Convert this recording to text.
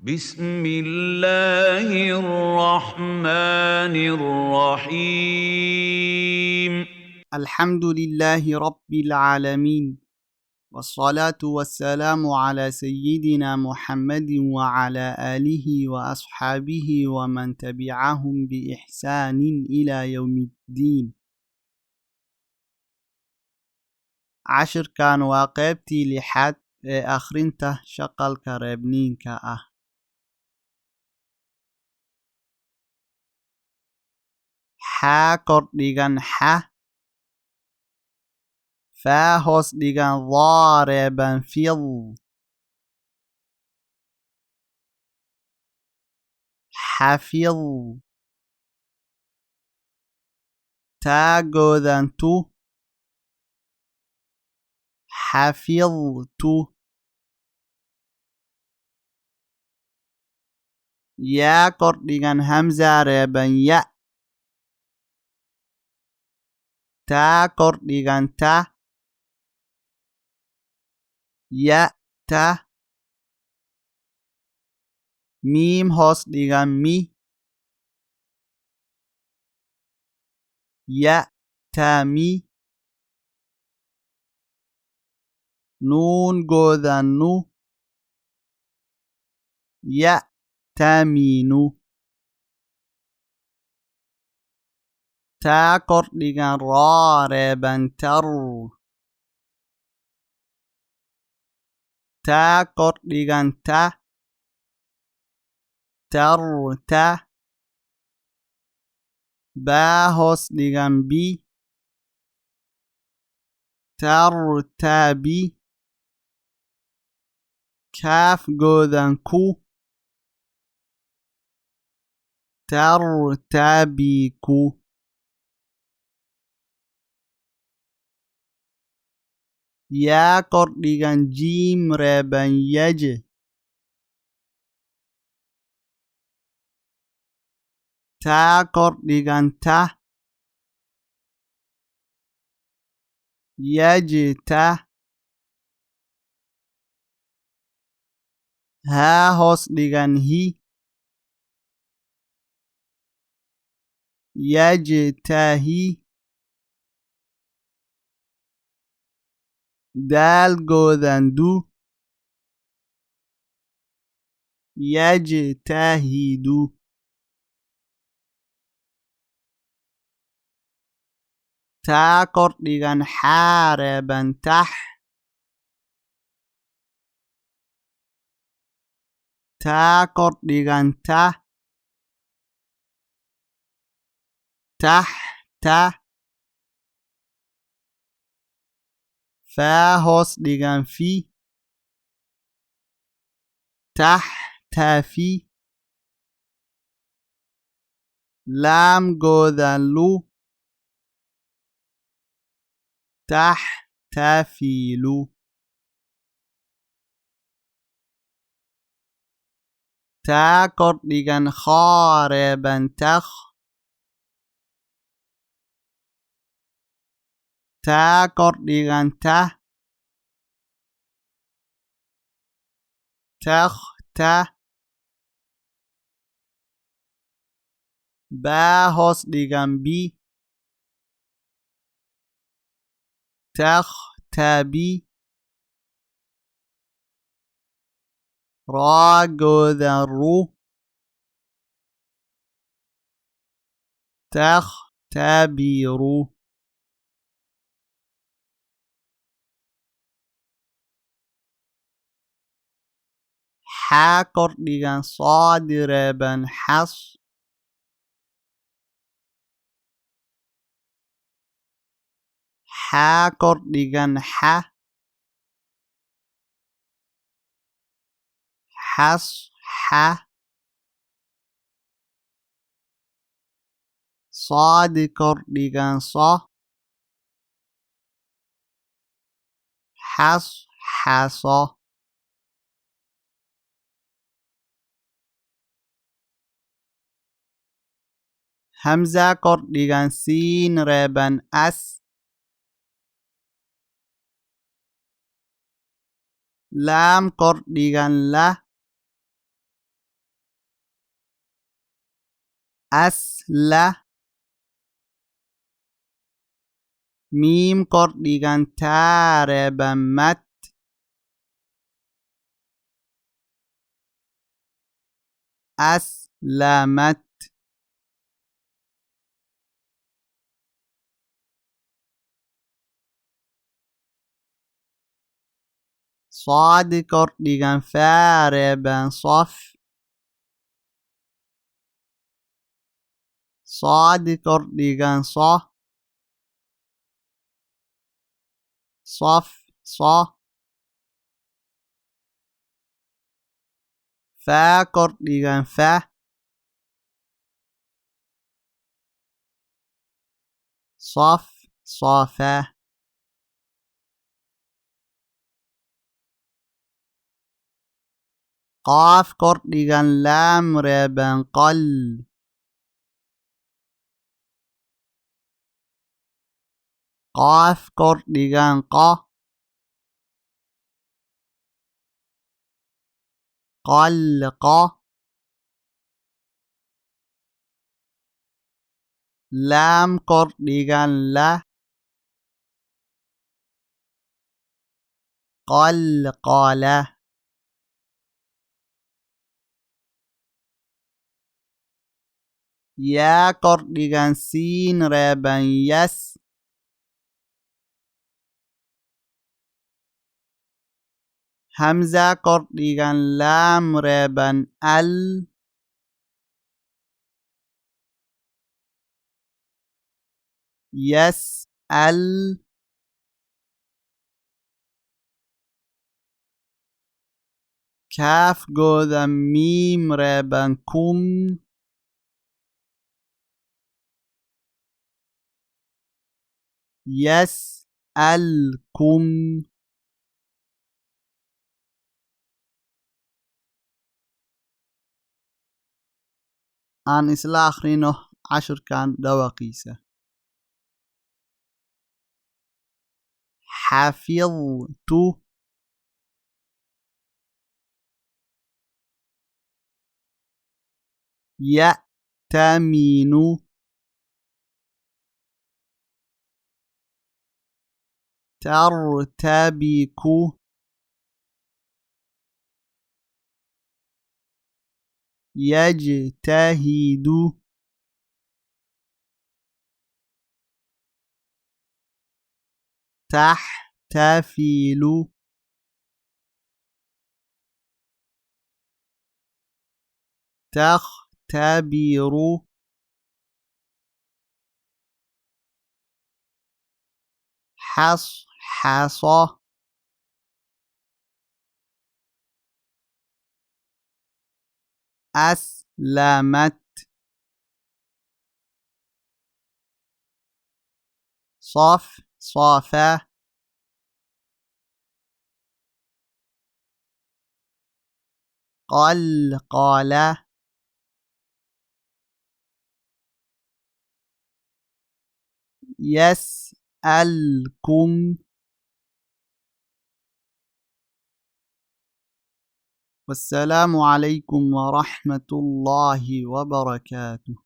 بسم الله الرحمن الرحيم الحمد لله رب العالمين والصلاة والسلام على سيدنا محمد وعلى آله وأصحابه ومن تبعهم بإحسان إلى يوم الدين. عشر كان وقيبتي لحد أخرنته شقلك reebniinka. xaa kor dhigan xa faa hoos dhigan dhaa reeban fid xafid taa goodan tu xafidtu yaa kor dhigan hamza reeban ya taa kor dhigan ta ya ta miim hoos dhigan mi ya ta mi nuun goodan nu ya ta miinu taa kor dhigan raa reeban tar taa kor dhigan ta tarta baa hoos dhigan bi tartabi kaaf goodan ku tartabiku yaa kor dhigan jiim reeban yaj taa kor dhigan ta yajta haa hoos dhigan hi yajtahi daal goodan du yajtahidu taa kor dhigan xaa reeban tax taa kor dhigan ta taxta faa hoos dhigan fi taxtafi laam goodan lu taxtafilu taa kor dhigan khaa reeban takh taa kor dhigan ta takhta baa hoos dhigan bi takhtabi raa goodan ru takhtabiru xaa kor dhigan saad reeban xas xaa kor dhigan xa xasxa saad kor dhigan so xasxaso hamza kor dhigan siin reeban as laam kor dhigan la asla miim kordhigan taa reeban mat aslamat صاد kordhigan faa reeban sof صاد kordhigan so sof so faa kordhigan fa sof sofa qaaf kordhigan laam reeban qal qaaf kordhigan qa qalqa laam kordhigan la qalqala yaa kordhigan siin reeban yas hamza kordhigan laam reeban al yas al kaaf goodan miim reeban kum yas al kum aan isla akhrino cashirkan dhawaqiisa xafidtu ya'taminu tartabiku yajtahidu taxtafilu takhtabiru xasxasa aslamat صفصفا قلقلة يسألكم والسلام عليكم ورحمة الله وبركاته.